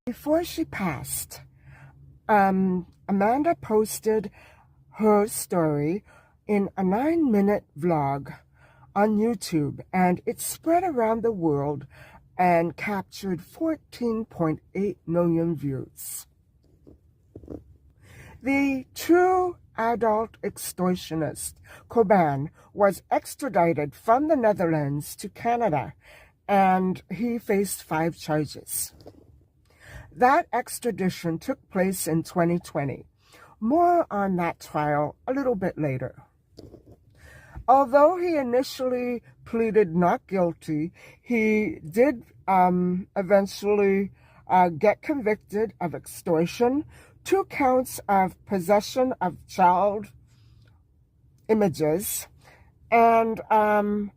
Before she passed, Amanda posted her story in a 9-minute vlog on YouTube, and it spread around the world and captured 14.8 million views. The true adult extortionist, Coban, was extradited from the Netherlands to Canada, and he faced 5 charges. That extradition took place in 2020. More on that trial a little bit later. Although he initially pleaded not guilty, he did eventually get convicted of extortion, 2 counts of possession of child images, and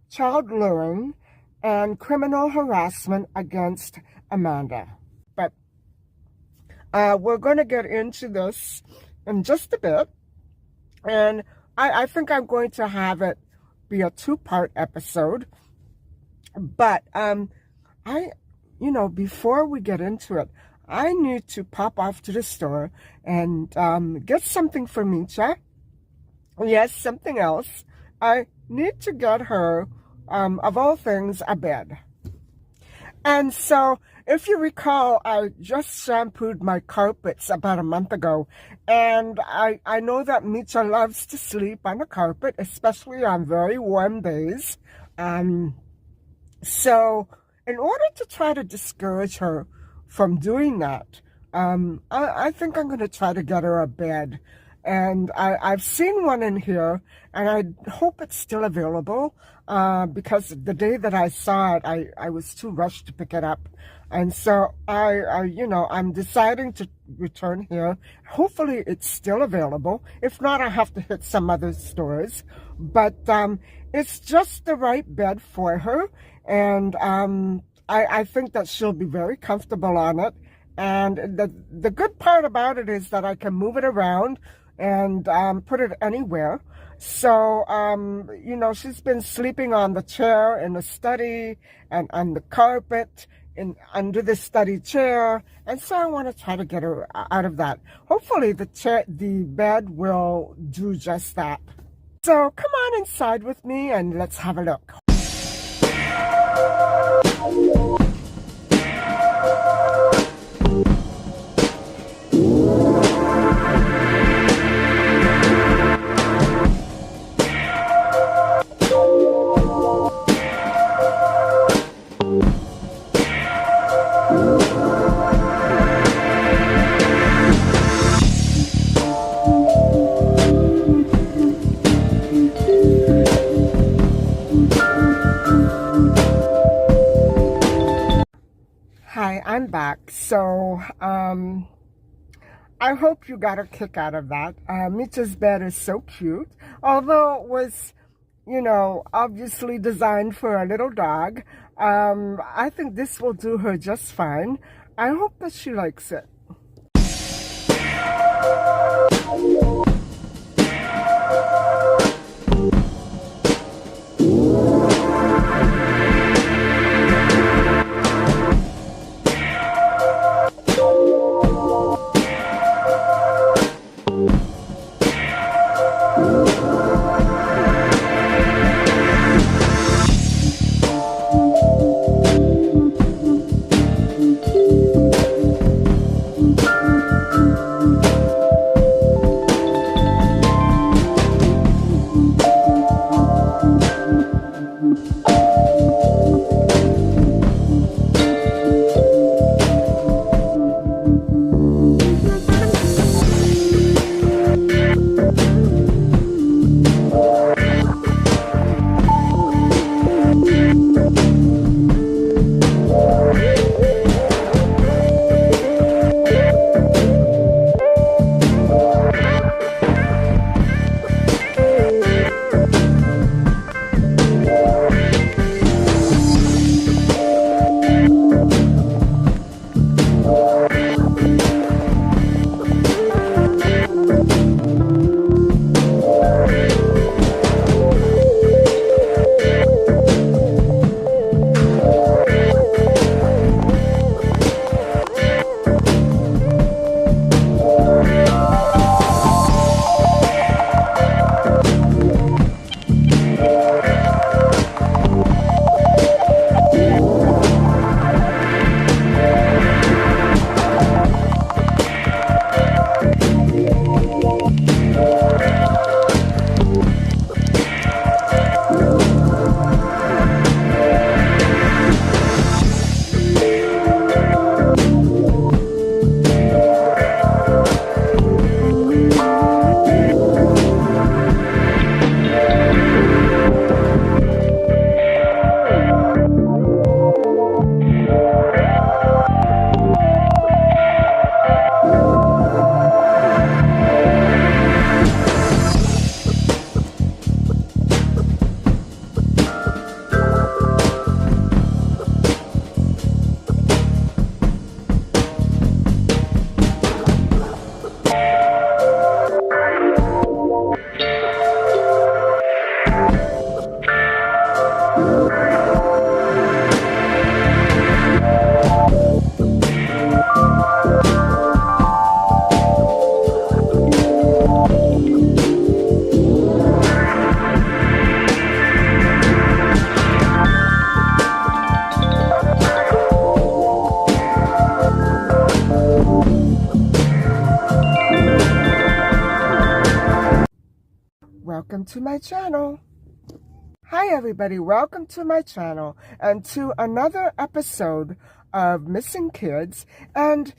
child luring, and criminal harassment against Amanda. But we're going to get into this in just a bit, and I think I'm going to have it be a 2-part episode. But before we get into it, I need to pop off to the store and get something for Micha. Yes, something else. I need to get her, of all things, a bed. And so, if you recall, I just shampooed my carpets about a month ago, and I know that Micha loves to sleep on the carpet, especially on very warm days. So, in order to try to discourage her from doing that, I think I'm going to try to get her a bed. And I've seen one in here, and I hope it's still available, because the day that I saw it, I was too rushed to pick it up. And so I'm deciding to return here. Hopefully it's still available. If not, I have to hit some other stores. But it's just the right bed for her, and I think that she'll be very comfortable on it. And the good part about it is that I can move it around and put it anywhere. So, she's been sleeping on the chair in the study and on the carpet under the study chair. And so I want to try to get her out of that. Hopefully the bed will do just that. So come on inside with me and let's have a look. Hi, I'm back. So, I hope you got a kick out of that. Micha's bed is so cute. Although it was, obviously designed for a little dog, I think this will do her just fine. I hope that she likes it. welcome to my channel. Hi everybody, welcome to my channel and to another episode of Missing Kids. And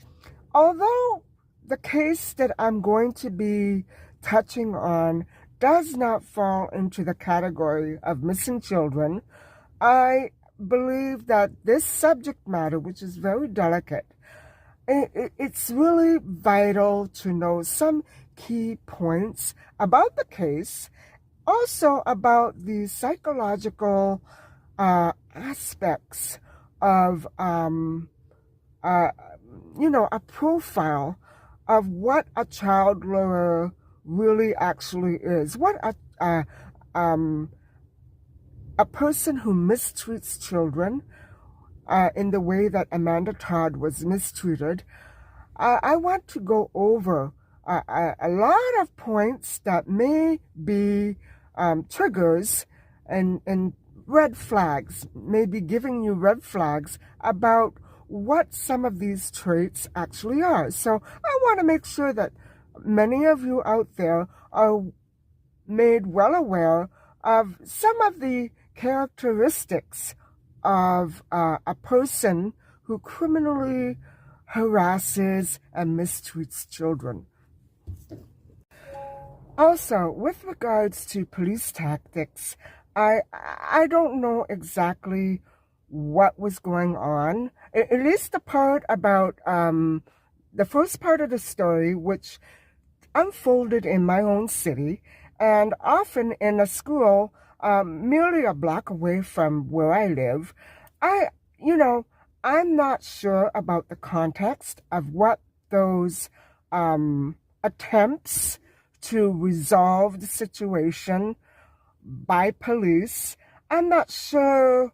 although the case that I'm going to be touching on does not fall into the category of missing children, I believe that this subject matter, which is very delicate, it's really vital to know some key points about the case, also about the psychological aspects of, a profile of what a child layer really actually is, what a person who mistreats children in the way that Amanda Todd was mistreated. I want to go over a lot of points that may be triggers and red flags, maybe giving you red flags about what some of these traits actually are. So I want to make sure that many of you out there are made well aware of some of the characteristics of a person who criminally harasses and mistreats children. Also, with regards to police tactics, I don't know exactly what was going on. At least the part about the first part of the story, which unfolded in my own city and often in a school merely a block away from where I live. I'm not sure about the context of what those attempts to resolve the situation by police. I'm not sure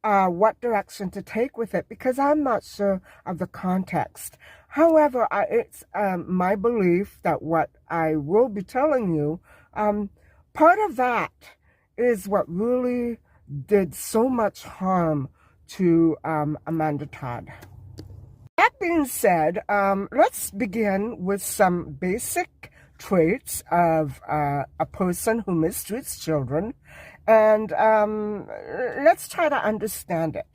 what direction to take with it because I'm not sure of the context. However, it's my belief that what I will be telling you, part of that is what really did so much harm to Amanda Todd. That being said, let's begin with some basic traits of a person who mistreats children, and let's try to understand it.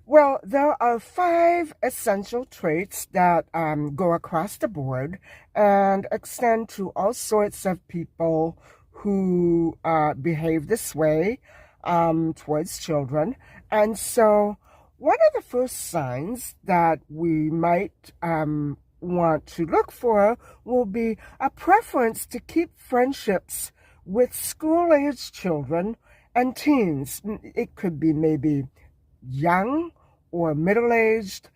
Well, there are 5 essential traits that go across the board and extend to all sorts of people who behave this way towards children. And so one of the first signs that we might want to look for will be a preference to keep friendships with school-aged children and teens. It could be maybe young or middle-aged,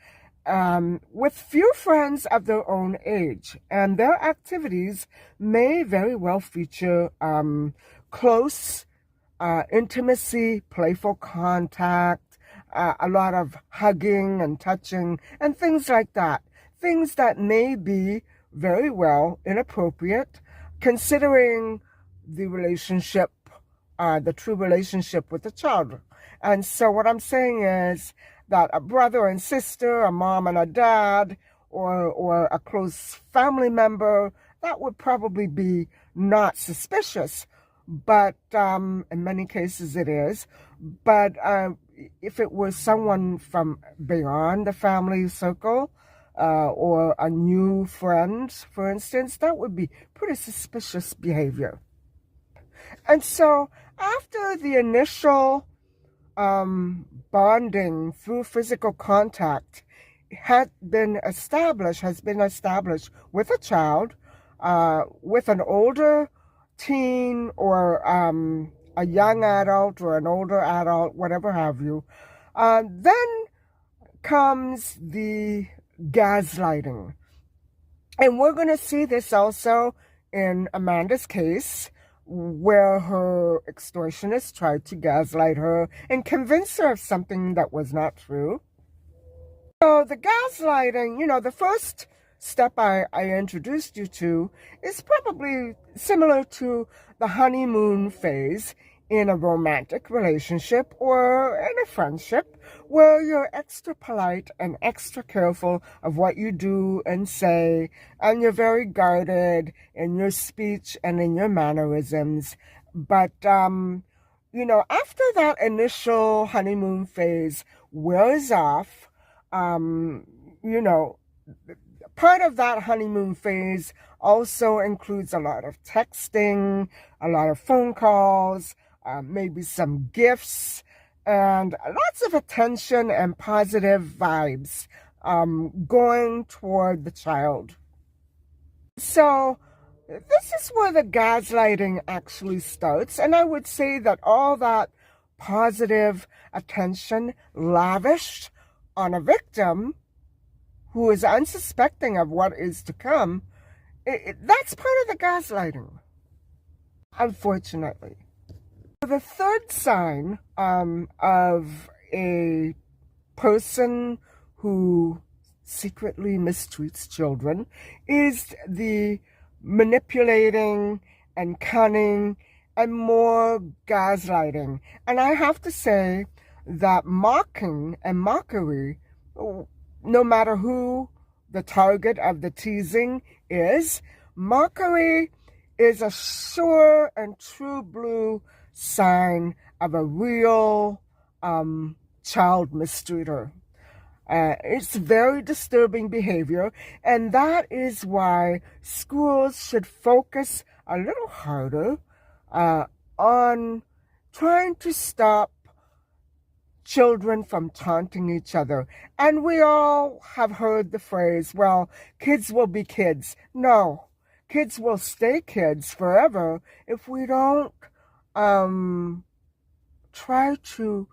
with few friends of their own age, and their activities may very well feature close intimacy, playful contact, a lot of hugging and touching, and things like that. Things that may be very well inappropriate, considering the relationship, the true relationship with the child. And so what I'm saying is that a brother and sister, a mom and a dad, or a close family member, that would probably be not suspicious. But in many cases it is. But if it was someone from beyond the family circle, or a new friend, for instance, that would be pretty suspicious behavior. And so after the initial bonding through physical contact has been established with a child, with an older teen or a young adult or an older adult, whatever have you, then comes the gaslighting. And we're going to see this also in Amanda's case, where her extortionist tried to gaslight her and convince her of something that was not true. So the gaslighting, the first step I introduced you to is probably similar to the honeymoon phase, in a romantic relationship or in a friendship where you're extra polite and extra careful of what you do and say, and you're very guarded in your speech and in your mannerisms. But, after that initial honeymoon phase wears off, you know, part of that honeymoon phase also includes a lot of texting, a lot of phone calls, maybe some gifts, and lots of attention and positive vibes going toward the child. So this is where the gaslighting actually starts. And I would say that all that positive attention lavished on a victim who is unsuspecting of what is to come, that's part of the gaslighting, unfortunately. The third sign of a person who secretly mistreats children is the manipulating and cunning and more gaslighting. And I have to say that mocking and mockery, no matter who the target of the teasing is, mockery is a sure and true blue sign of a real child mistreater. It's very disturbing behavior, and that is why schools should focus a little harder on trying to stop children from taunting each other. And we all have heard the phrase, well, kids will be kids. No, kids will stay kids forever if we don't try to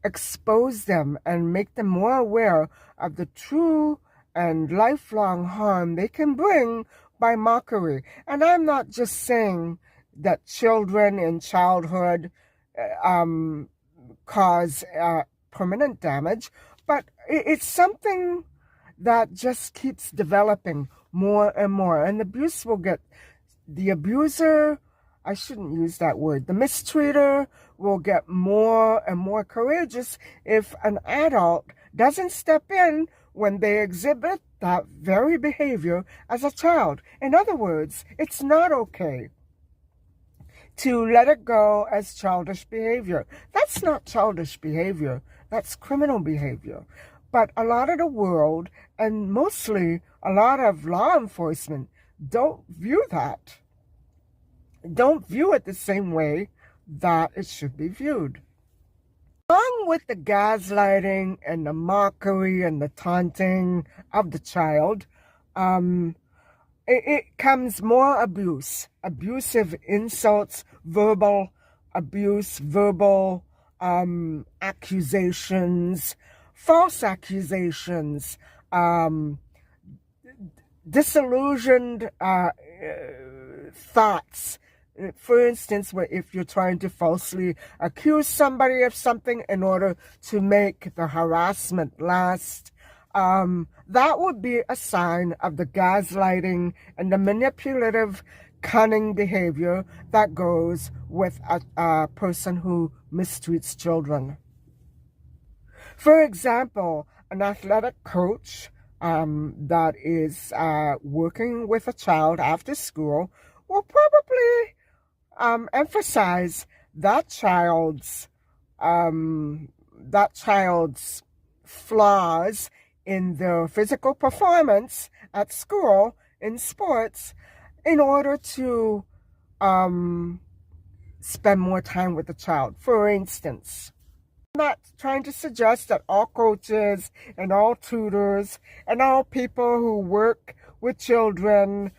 expose them and make them more aware of the true and lifelong harm they can bring by mockery. And I'm not just saying that children in childhood cause permanent damage, but it's something that just keeps developing more and more. And abuse will get, the abuser, I shouldn't use that word, the mistreater will get more and more courageous if an adult doesn't step in when they exhibit that very behavior as a child. In other words, it's not okay to let it go as childish behavior. That's not childish behavior. That's criminal behavior. But a lot of the world, and mostly a lot of law enforcement, don't view that. Don't view it the same way that it should be viewed. Along with the gaslighting and the mockery and the taunting of the child, it comes more abuse, abusive insults, verbal abuse, verbal accusations, false accusations, disillusioned thoughts. For instance, where if you're trying to falsely accuse somebody of something in order to make the harassment last, that would be a sign of the gaslighting and the manipulative, cunning behavior that goes with a person who mistreats children. For example, an athletic coach that is working with a child after school will probably emphasize that child's flaws in their physical performance at school in sports in order to spend more time with the child. For instance, I'm not trying to suggest that all coaches and all tutors and all people who work with children,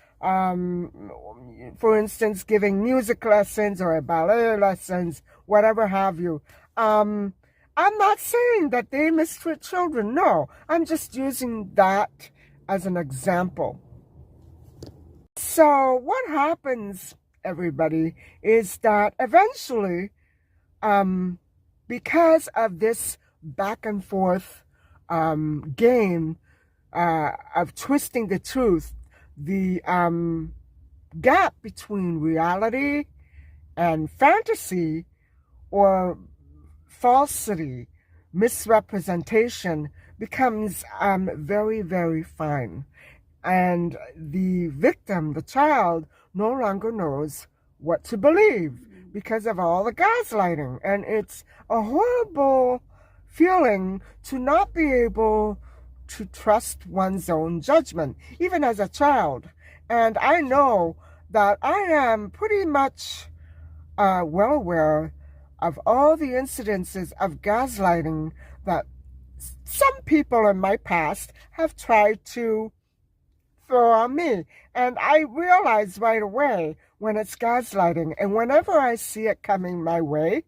for instance, giving music lessons or ballet lessons, whatever have you, I'm not saying that they mistreat children. No, I'm just using that as an example. So what happens, everybody, is that eventually, because of this back and forth game of twisting the truth, the gap between reality and fantasy or falsity, misrepresentation becomes very, very fine. And the victim, the child, no longer knows what to believe because of all the gaslighting. And it's a horrible feeling to not be able to trust one's own judgment, even as a child. And I know that I am pretty much well aware of all the incidences of gaslighting that some people in my past have tried to throw on me. And I realize right away when it's gaslighting. And whenever I see it coming my way,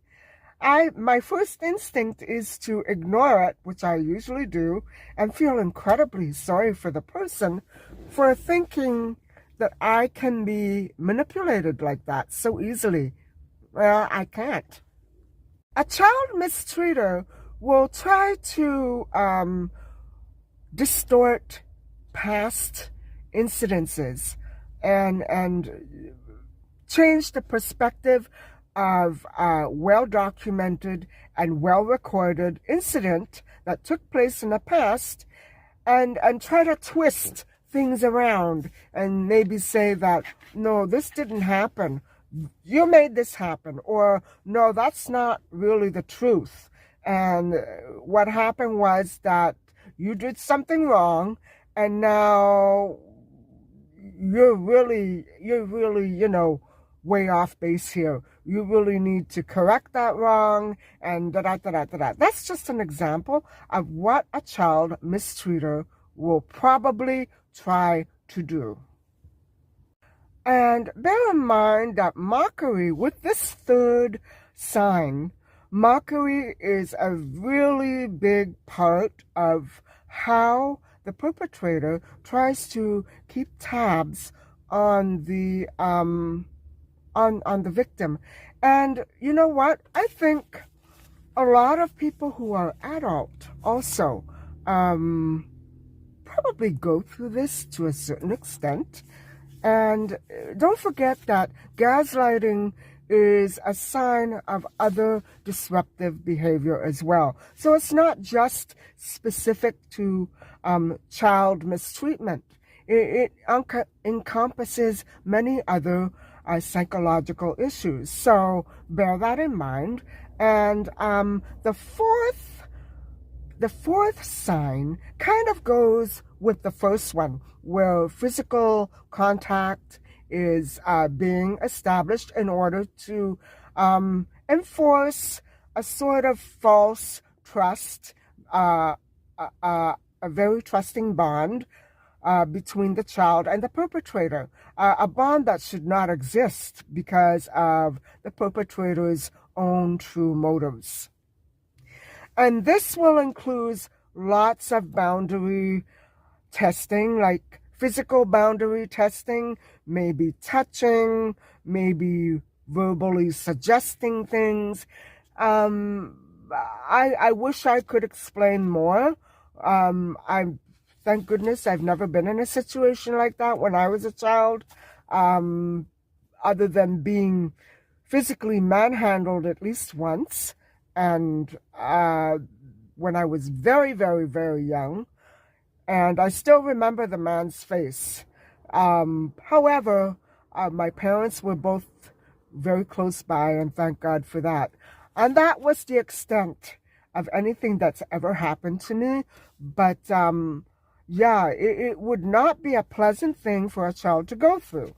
my first instinct is to ignore it, which I usually do, and feel incredibly sorry for the person for thinking that I can be manipulated like that so easily. Well, I can't. A child mistreater will try to distort past incidences and change the perspective of a well-documented and well-recorded incident that took place in the past and try to twist things around and maybe say that, no, this didn't happen. You made this happen. Or, no, that's not really the truth. And what happened was that you did something wrong and now you're really, way off base here. You really need to correct that wrong and da-da-da-da-da-da. That's just an example of what a child mistreater will probably try to do. And bear in mind that mockery, with this third sign, mockery is a really big part of how the perpetrator tries to keep tabs on the on the victim. And you know what? I think a lot of people who are adult also probably go through this to a certain extent. And don't forget that gaslighting is a sign of other disruptive behavior as well. So it's not just specific to child mistreatment. It encompasses many other psychological issues. So bear that in mind. And the fourth sign kind of goes with the first one, where physical contact is being established in order to enforce a sort of false trust, a very trusting bond between the child and the perpetrator, a bond that should not exist because of the perpetrator's own true motives. And this will include lots of boundary testing, like physical boundary testing, maybe touching, maybe verbally suggesting things. I wish I could explain more. Thank goodness I've never been in a situation like that when I was a child, other than being physically manhandled at least once. And when I was very, very, very young, and I still remember the man's face. However, my parents were both very close by, and thank God for that. And that was the extent of anything that's ever happened to me. But yeah, it would not be a pleasant thing for a child to go through.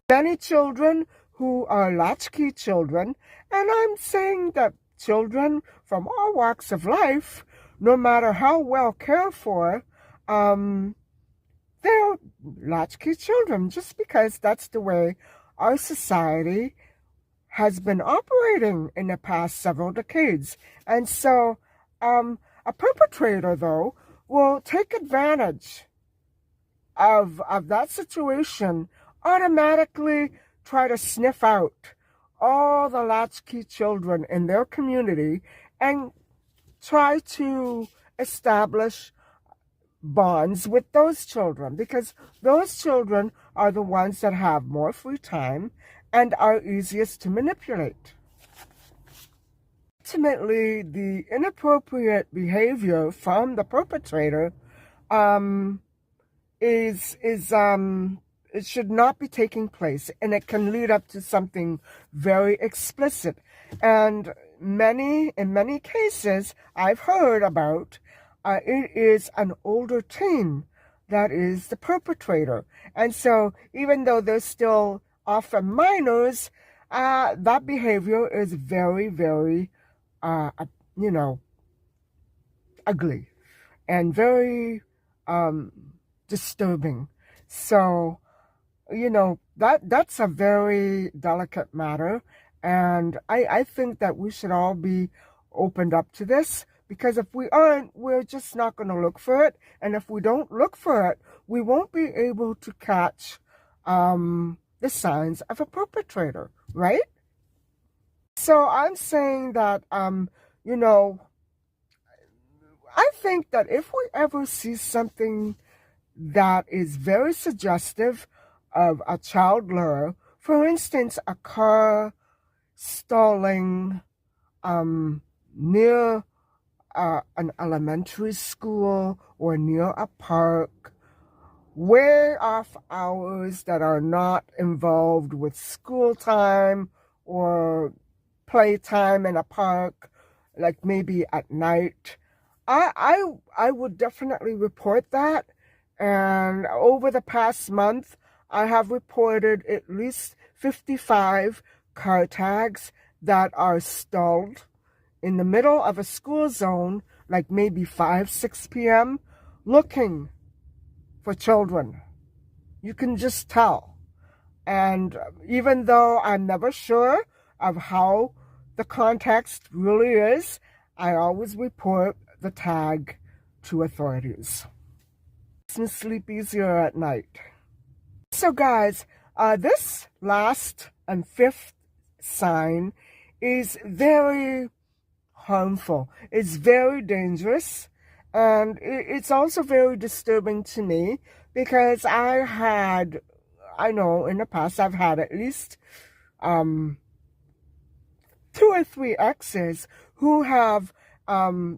Many children who are latchkey children, and I'm saying that children from all walks of life, no matter how well cared for, they're latchkey children just because that's the way our society has been operating in the past several decades. And so a perpetrator, though, will take advantage of that situation, automatically try to sniff out all the latchkey children in their community and try to establish bonds with those children, because those children are the ones that have more free time and are easiest to manipulate. Ultimately, the inappropriate behavior from the perpetrator is it should not be taking place, and it can lead up to something very explicit. And in many cases I've heard about, it is an older teen that is the perpetrator. And so even though they're still often minors, that behavior is very, very, you know, ugly and very disturbing. So, you know, that's a very delicate matter. And I think that we should all be opened up to this, because if we aren't, we're just not going to look for it. And if we don't look for it, we won't be able to catch the signs of a perpetrator, right? So I'm saying that, you know, I think that if we ever see something that is very suggestive of a child lure, for instance, a car stalling near an elementary school or near a park, way off hours that are not involved with school time or playtime in a park, like maybe at night, I would definitely report that. And over the past month, I have reported at least 55 car tags that are stalled in the middle of a school zone, like maybe 6 p.m., looking for children. You can just tell. And even though I'm never sure of how the context really is, I always report the tag to authorities. Makes me sleep easier at night. So guys, this last and fifth sign is very harmful. It's very dangerous, and it's also very disturbing to me, because I know in the past I've had at least 2 or 3 exes who have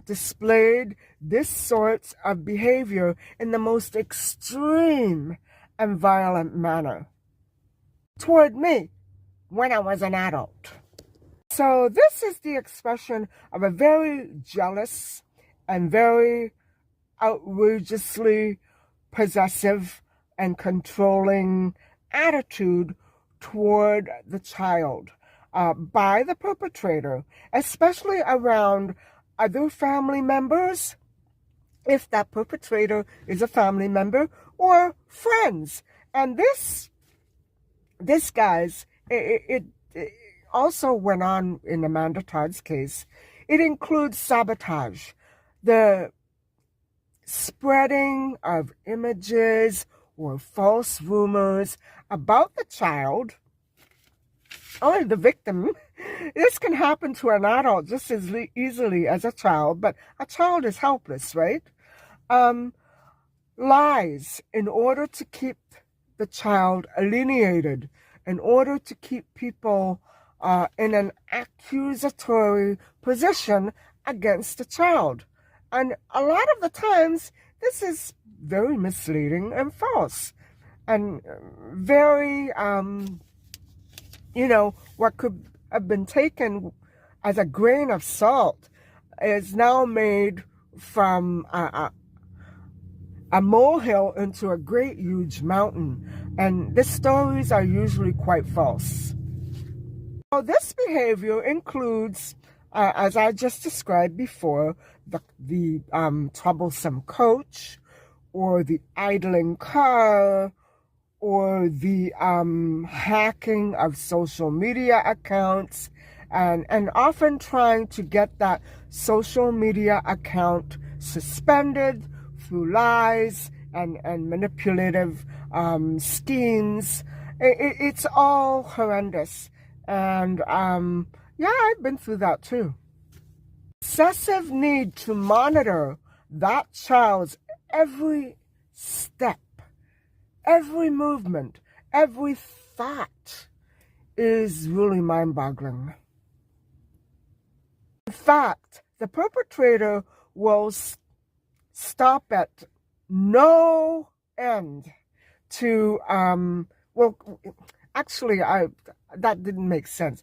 displayed this sort of behavior in the most extreme and violent manner toward me when I was an adult. So this is the expression of a very jealous and very outrageously possessive and controlling attitude toward the child by the perpetrator, especially around other family members, if that perpetrator is a family member, or friends. And this guys, it also went on in Amanda Todd's case. It includes sabotage, the spreading of images or false rumors about the child or the victim. This can happen to an adult just as easily as a child, but a child is helpless, right? Lies in order to keep the child alienated, in order to keep people in an accusatory position against the child. And a lot of the times, this is very misleading and false. And very, you know, what could have been taken as a grain of salt is now made from a molehill into a great huge mountain. And the stories are usually quite false. So this behavior includes, as I just described before, the troublesome coach, or the idling car, or the hacking of social media accounts, and often trying to get that social media account suspended through lies and manipulative schemes. It's all horrendous. And yeah, I've been through that too. Excessive need to monitor that child's every step, every movement, every thought is really mind-boggling. In fact, the perpetrator will stop at no end to, well, actually, that didn't make sense.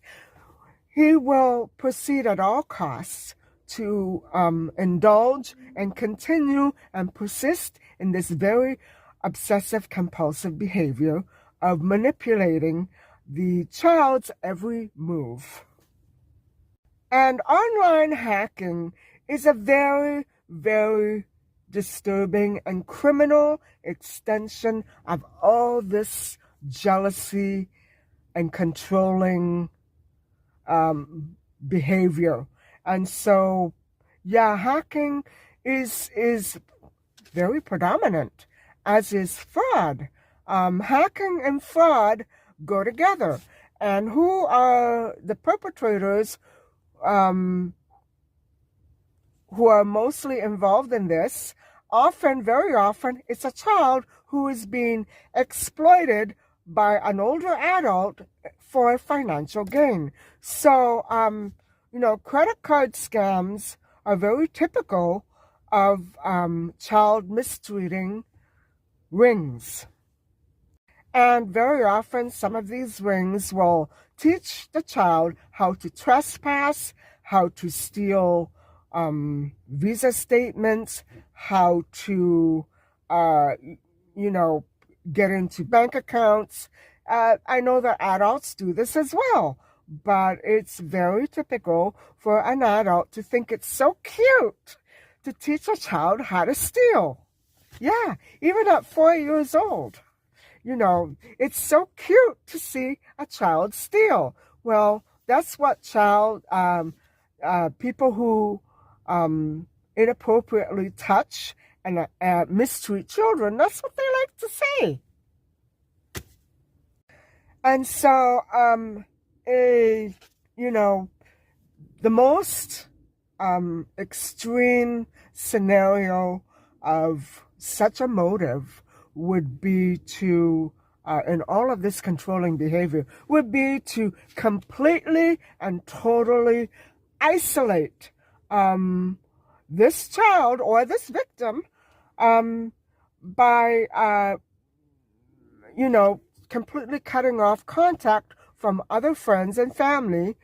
He will proceed at all costs to indulge and continue and persist in this very obsessive compulsive behavior of manipulating the child's every move. And online hacking is a very, very disturbing and criminal extension of all this jealousy and controlling behavior. And so, yeah, hacking is very predominant, as is fraud. Hacking and fraud go together. And who are the perpetrators who are mostly involved in this? Often, very often, it's a child who is being exploited by an older adult for financial gain. So, credit card scams are very typical of child mistreating rings. And very often, some of these rings will teach the child how to trespass, how to steal visa statements, how to, get into bank accounts. I know that adults do this as well, but it's very typical for an adult to think it's so cute to teach a child how to steal. Yeah, even at 4 years old. It's so cute to see a child steal. Well, that's what people who inappropriately touch and mistreat children, that's what they like to say. And so, the most extreme scenario of such a motive would be to, in all of this controlling behavior, would be to completely and totally isolate this child or this victim by, completely cutting off contact from other friends and family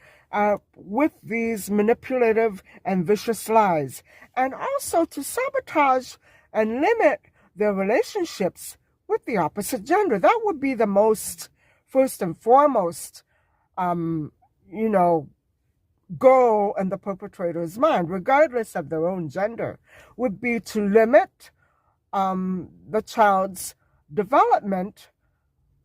with these manipulative and vicious lies, and also to sabotage and limit their relationships with the opposite gender. That would be the most, first and foremost, goal in the perpetrator's mind, regardless of their own gender, would be to limit the child's development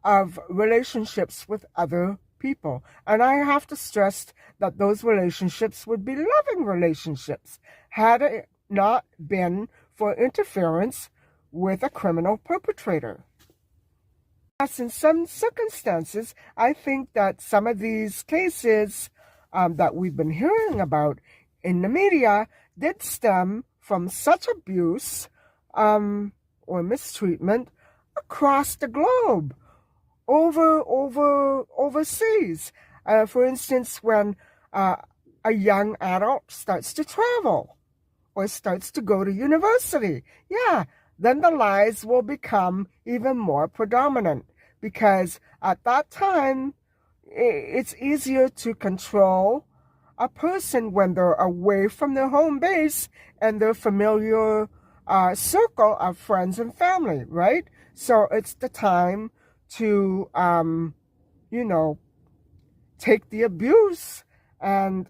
of relationships with other people. And I have to stress that those relationships would be loving relationships, had it not been for interference with a criminal perpetrator. Yes, in some circumstances, I think that some of these cases that we've been hearing about in the media did stem from such abuse or mistreatment across the globe, overseas. For instance, when a young adult starts to travel or starts to go to university, then the lies will become even more predominant, because at that time, it's easier to control a person when they're away from their home base and their familiar circle of friends and family, right? So it's the time to, take the abuse and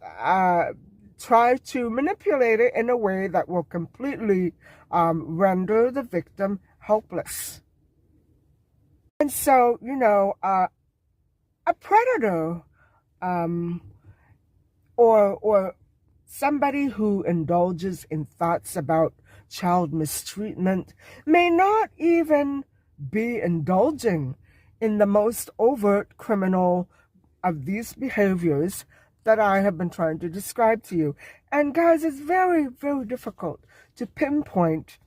try to manipulate it in a way that will completely render the victim helpless. And so, a predator or somebody who indulges in thoughts about child mistreatment may not even be indulging in the most overt criminal of these behaviors that I have been trying to describe to you. And guys, it's very, very difficult to pinpoint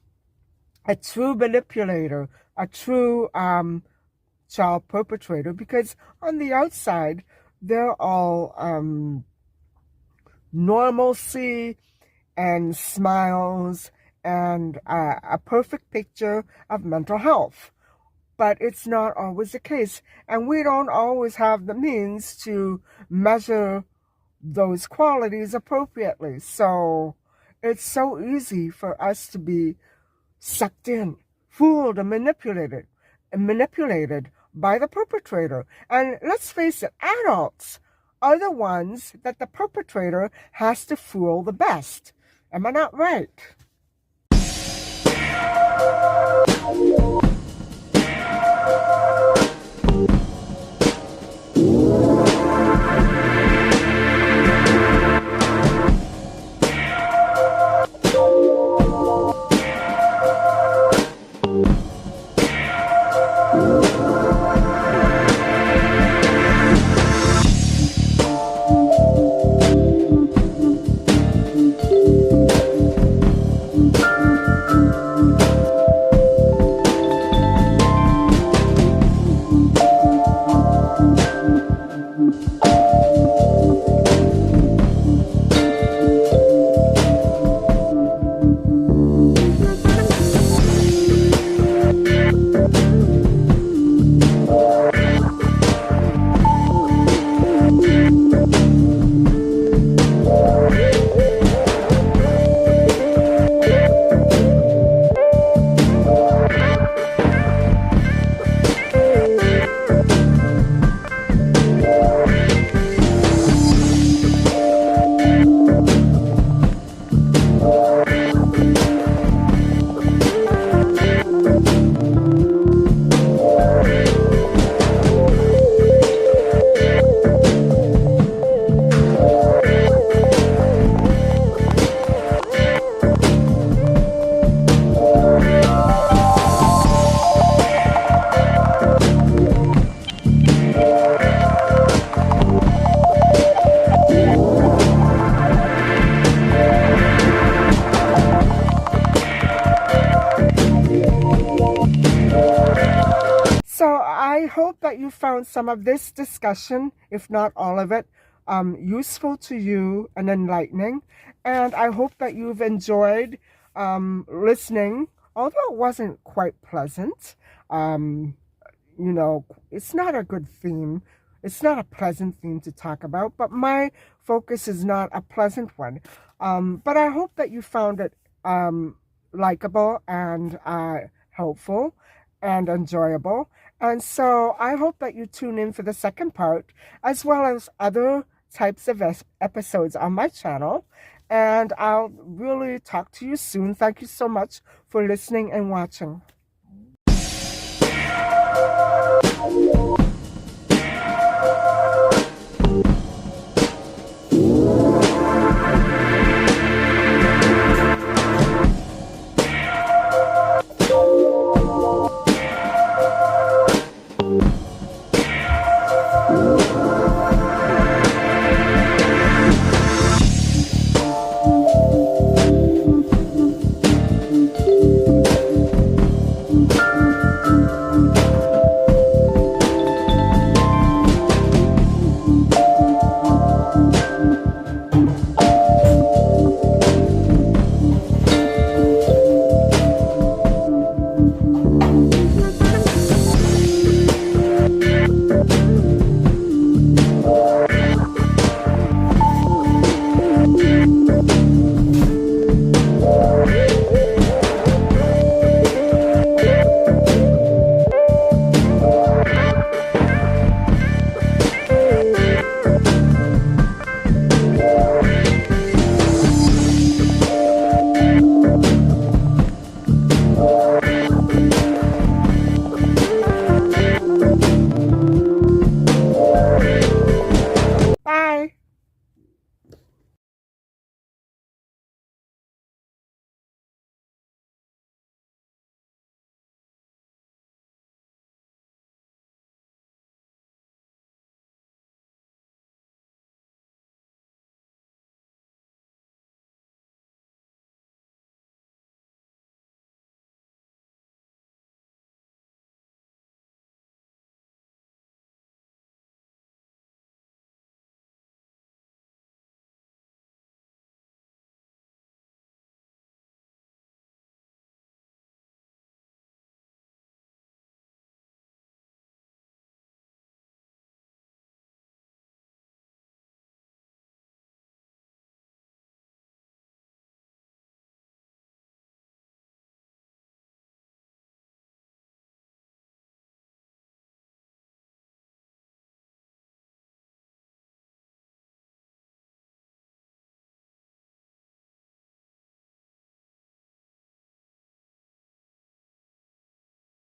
a true manipulator, a true child perpetrator, because on the outside, they're all normalcy and smiles and a perfect picture of mental health. But it's not always the case. And we don't always have the means to measure those qualities appropriately. So it's so easy for us to be sucked in, fooled, and manipulated by the perpetrator. And let's face it, adults are the ones that the perpetrator has to fool the best. Am I not right? So I hope that you found some of this discussion, if not all of it, useful to you and enlightening. And I hope that you've enjoyed listening, although it wasn't quite pleasant. Um, it's not a good theme. It's not a pleasant theme to talk about, but my focus is not a pleasant one. But I hope that you found it likable and helpful and enjoyable. And so I hope that you tune in for the second part, as well as other types of episodes on my channel. And I'll really talk to you soon. Thank you so much for listening and watching.